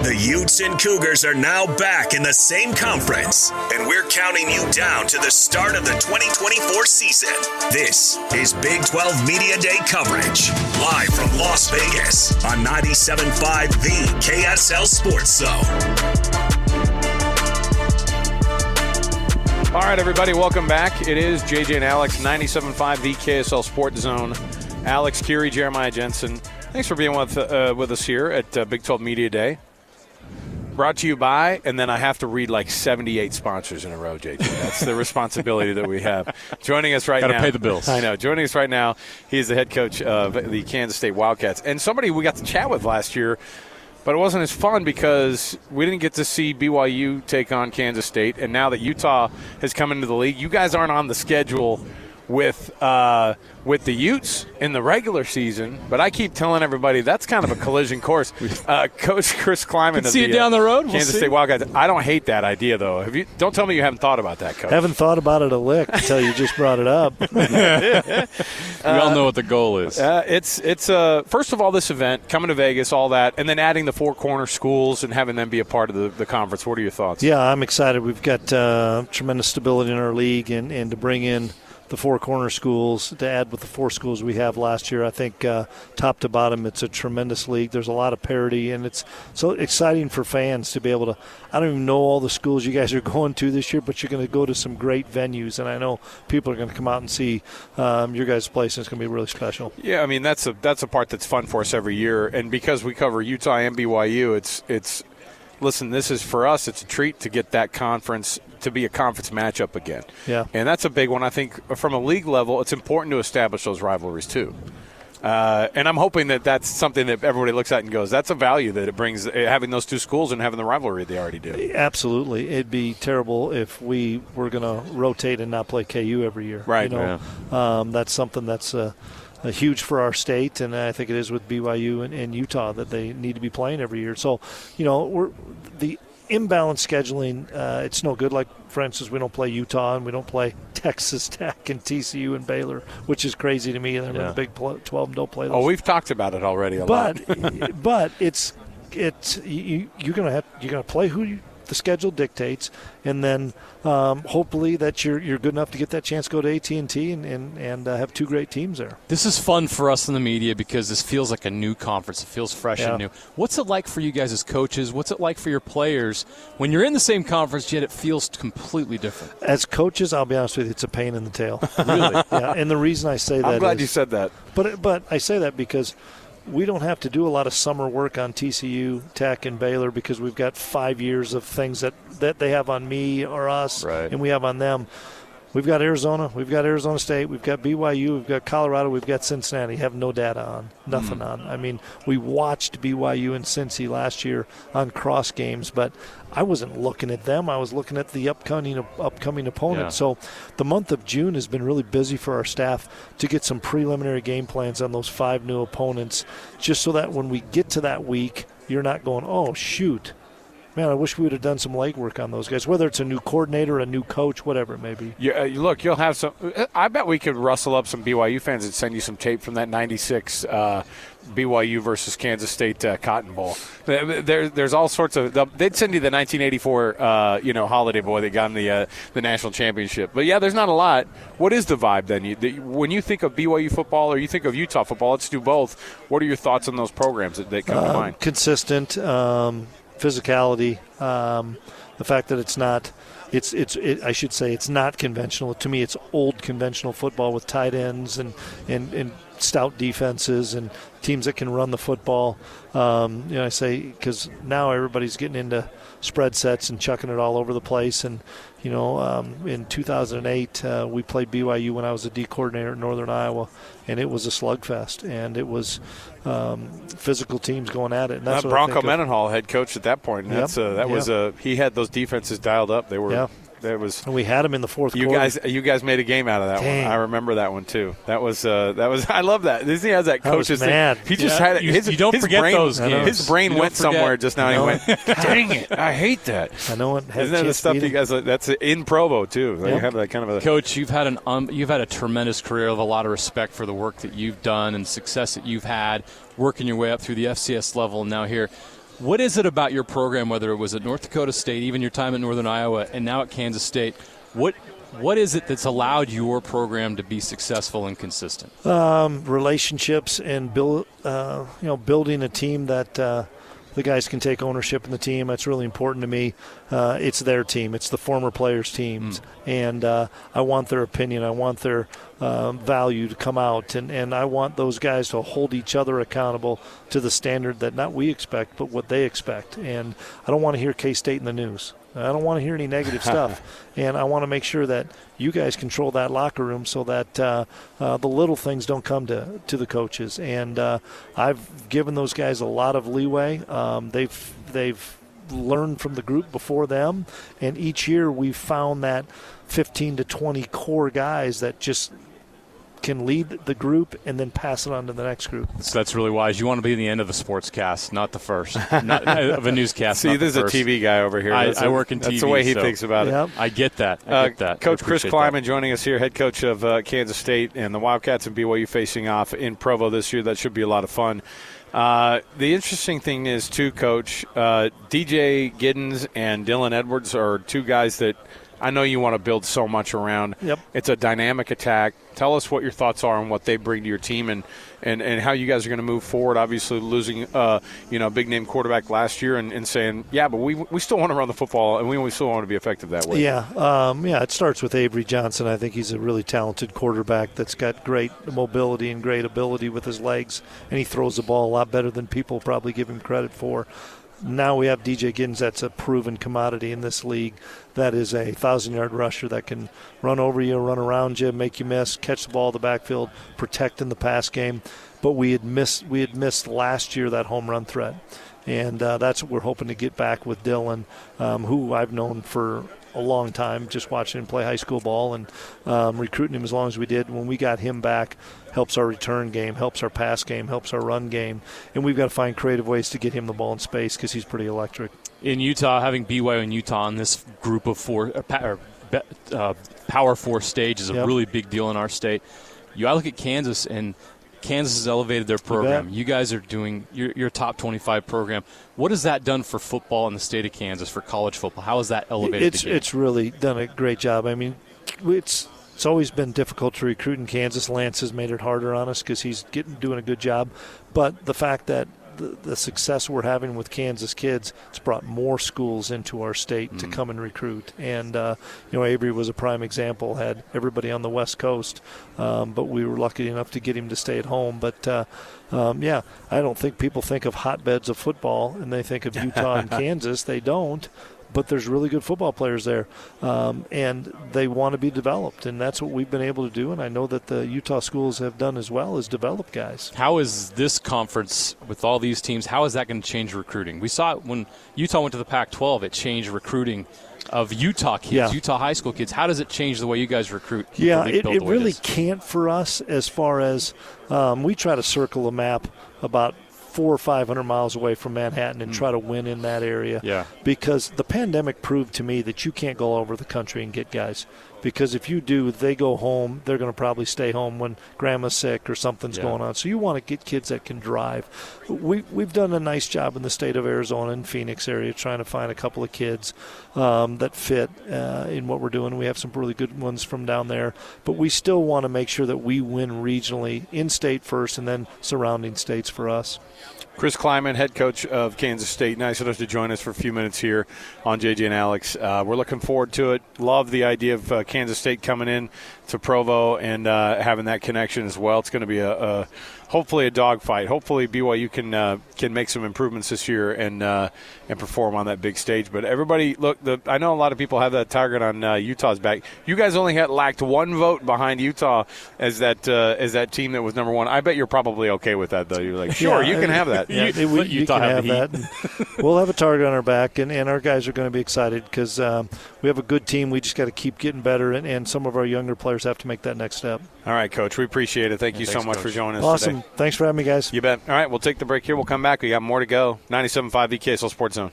The Utes and Cougars are now back in the same conference, and we're counting you down to the start of the 2024 season. This is Big 12 Media Day coverage, live from Las Vegas on 97.5 The KSL Sports Zone. All right, everybody, welcome back. It is JJ and Alex, 97.5 The KSL Sports Zone. Alex Curie, Jeremiah Jensen. Thanks for being with us here at Big 12 Media Day. Brought to you by, and then I have to read like 78 sponsors in a row, JJ. That's the responsibility that we have. Joining us right now. Got to pay the bills. I know. Joining us right now, he's the head coach of the Kansas State Wildcats. And somebody we got to chat with last year, but it wasn't as fun because we didn't get to see BYU take on Kansas State. And now that Utah has come into the league, you guys aren't on the schedule with the Utes in the regular season, but I keep telling everybody that's kind of a collision course. Coach Chris Klieman of see it down the road. Kansas State Wildcats. I don't hate that idea, though. Don't tell me you haven't thought about that, Coach. Haven't thought about it a lick until you just brought it up. We all know what the goal is. It's first of all, this event, coming to Vegas, all that, and then adding the Four Corner schools and having them be a part of the conference. What are your thoughts? Yeah, I'm excited. We've got tremendous stability in our league, and to bring in the Four Corner schools, to add with the 4 schools we have last year, I think top to bottom, it's a tremendous league. There's a lot of parity, and it's so exciting for fans to be able to – I don't even know all the schools you guys are going to this year, but you're going to go to some great venues, and I know people are going to come out and see your guys' place, and it's going to be really special. Yeah, I mean, that's a part that's fun for us every year, and because we cover Utah and BYU, it's listen, this is for us, it's a treat to get that conference – to be a conference matchup again. Yeah. And that's a big one. I think from a league level, it's important to establish those rivalries too. And I'm hoping that that's something that everybody looks at and goes, that's a value that it brings, having those 2 schools and having the rivalry they already do. Absolutely. It'd be terrible if we were going to rotate and not play KU every year. Right. That's something that's huge for our state, and I think it is with BYU and Utah that they need to be playing every year. So, the imbalanced scheduling, it's no good. Like, for instance, we don't play Utah and we don't play Texas Tech and TCU and Baylor, which is crazy to me. And they're in the Big 12 and don't play those. Oh, we've talked about it already a lot. But you're gonna play who the schedule dictates, and then hopefully that you're good enough to get that chance to go to AT&T and have 2 great teams there. This is fun for us in the media because this feels like a new conference. It feels fresh and new. What's it like for you guys as coaches? What's it like for your players when you're in the same conference yet it feels completely different? As coaches, I'll be honest with you, it's a pain in the tail. Really? Yeah, and the reason I say that I'm glad you said that. But I say that because we don't have to do a lot of summer work on TCU, Tech, and Baylor because we've got 5 years of things that they have on me or us, and we have on them. We've got Arizona, we've got Arizona State, we've got BYU, we've got Colorado, we've got Cincinnati. Have no data on, nothing on. I mean, we watched BYU and Cincy last year on cross games, but I wasn't looking at them. I was looking at the upcoming opponent. Yeah. So the month of June has been really busy for our staff to get some preliminary game plans on those 5 new opponents, just so that when we get to that week, you're not going, oh, shoot. Man, I wish we would have done some legwork on those guys, whether it's a new coordinator, a new coach, whatever it may be. Look, you'll have some – I bet we could rustle up some BYU fans and send you some tape from that 96 BYU versus Kansas State Cotton Bowl. There's all sorts of – they'd send you the 1984 Holiday Boy that got in the national championship. But, yeah, there's not a lot. What is the vibe then? When you think of BYU football or you think of Utah football, let's do both. What are your thoughts on those programs that come to mind? Consistent physicality, the fact that it's not I should say it's not conventional. To me, it's old conventional football with tight ends and stout defenses and teams that can run the football. I say because now everybody's getting into spread sets and chucking it all over the place. And in 2008, we played BYU when I was a D coordinator in Northern Iowa, and it was a slugfest, and it was physical teams going at it. And that's Bronco Mendenhall, head coach at that point. And he had those defenses dialed up. They were. That was. And we had him in the fourth quarter. You guys made a game out of that one. I remember that one too. That was. I love that. He has that coach's thing. He just had it. You don't forget brain, those games. His brain went somewhere just now. And he went, dang it! I hate that. I know it. Isn't that the stuff you guys? That's in Provo too. You have that kind of a. Coach, you've had a tremendous career. I have a lot of respect for the work that you've done and success that you've had, working your way up through the FCS level and now here. What is it about your program, whether it was at North Dakota State, even your time at Northern Iowa, and now at Kansas State, what is it that's allowed your program to be successful and consistent? Relationships and building a team that the guys can take ownership in the team. That's really important to me. It's their team. It's the former players' teams. And I want their opinion. I want their value to come out. And I want those guys to hold each other accountable to the standard that not we expect, but what they expect. And I don't want to hear K-State in the news. I don't want to hear any negative stuff. And I want to make sure that you guys control that locker room so that the little things don't come to the coaches. And I've given those guys a lot of leeway. They've learned from the group before them. And each year we've found that 15 to 20 core guys that just can lead the group and then pass it on to the next group. So that's really wise. You want to be the end of a sportscast, not the first. Not of a newscast. See, there's a TV guy over here. I work in TV. That's the way he thinks about it. I get that. Coach Chris Klieman joining us here, head coach of Kansas State, and the Wildcats and BYU facing off in Provo this year. That should be a lot of fun. The interesting thing is, too, Coach, DJ Giddens and Dylan Edwards are two guys that I know you want to build so much around. Yep. It's a dynamic attack. Tell us what your thoughts are on what they bring to your team and how you guys are going to move forward. Obviously, losing a big name quarterback last year and saying, yeah, but we still want to run the football and we still want to be effective that way. Yeah, it starts with Avery Johnson. I think he's a really talented quarterback that's got great mobility and great ability with his legs, and he throws the ball a lot better than people probably give him credit for. Now we have DJ Giddens. That's a proven commodity in this league. That is a 1,000-yard rusher that can run over you, run around you, make you miss, catch the ball in the backfield, protect in the pass game. But we had missed last year that home run threat. And that's what we're hoping to get back with Dylan, who I've known for a long time, just watching him play high school ball and recruiting him as long as we did. When we got him back, helps our return game, helps our pass game, helps our run game. And we've got to find creative ways to get him the ball in space because he's pretty electric. In Utah, having BYU and Utah on this group of Power 4 stage is a really big deal in our state. I look at Kansas, and Kansas has elevated their program. You guys are doing your top 25 program. What has that done for football in the state of Kansas, for college football? How has that elevated the game? It's really done a great job. I mean, it's always been difficult to recruit in Kansas. Lance has made it harder on us because he's doing a good job. But the fact that the success we're having with Kansas kids, it's brought more schools into our state to come and recruit. And, Avery was a prime example, had everybody on the West Coast, but we were lucky enough to get him to stay at home. But, I don't think people think of hotbeds of football and they think of Utah and Kansas. They don't. But there's really good football players there, and they want to be developed, and that's what we've been able to do, and I know that the Utah schools have done as well, is develop guys. How is this conference with all these teams, how is that going to change recruiting? We saw it when Utah went to the Pac-12, it changed recruiting of Utah kids, Utah high school kids. How does it change the way you guys recruit? Yeah, it really can't for us, as far as we try to circle a map about 400 or 500 miles away from Manhattan and try to win in that area. Yeah. Because the pandemic proved to me that you can't go all over the country and get guys. Because if you do, they go home. They're going to probably stay home when grandma's sick or something's going on. So you want to get kids that can drive. We've done a nice job in the state of Arizona and Phoenix area trying to find a couple of kids that fit in what we're doing. We have some really good ones from down there. But we still want to make sure that we win regionally, in-state first, and then surrounding states for us. Chris Klieman, head coach of Kansas State. Nice enough to join us for a few minutes here on JJ and Alex. We're looking forward to it. Love the idea of Kansas State coming in to Provo and having that connection as well. It's going to be hopefully a dogfight. Hopefully BYU can make some improvements this year and perform on that big stage. But everybody, look, I know a lot of people have that target on Utah's back. You guys only lacked one vote behind Utah as that team that was number one. I bet you're probably okay with that, though. You're like, sure, you can have that. Yeah, you can have that. We'll have a target on our back, and our guys are going to be excited because we have a good team. We just got to keep getting better, and some of our younger players have to make that next step. All right, Coach. We appreciate it. Thank you so much for joining us today. Awesome. Thanks for having me, guys. You bet. All right, we'll take the break here. We'll come back. We got more to go. 97.5 VKSL Sports Zone.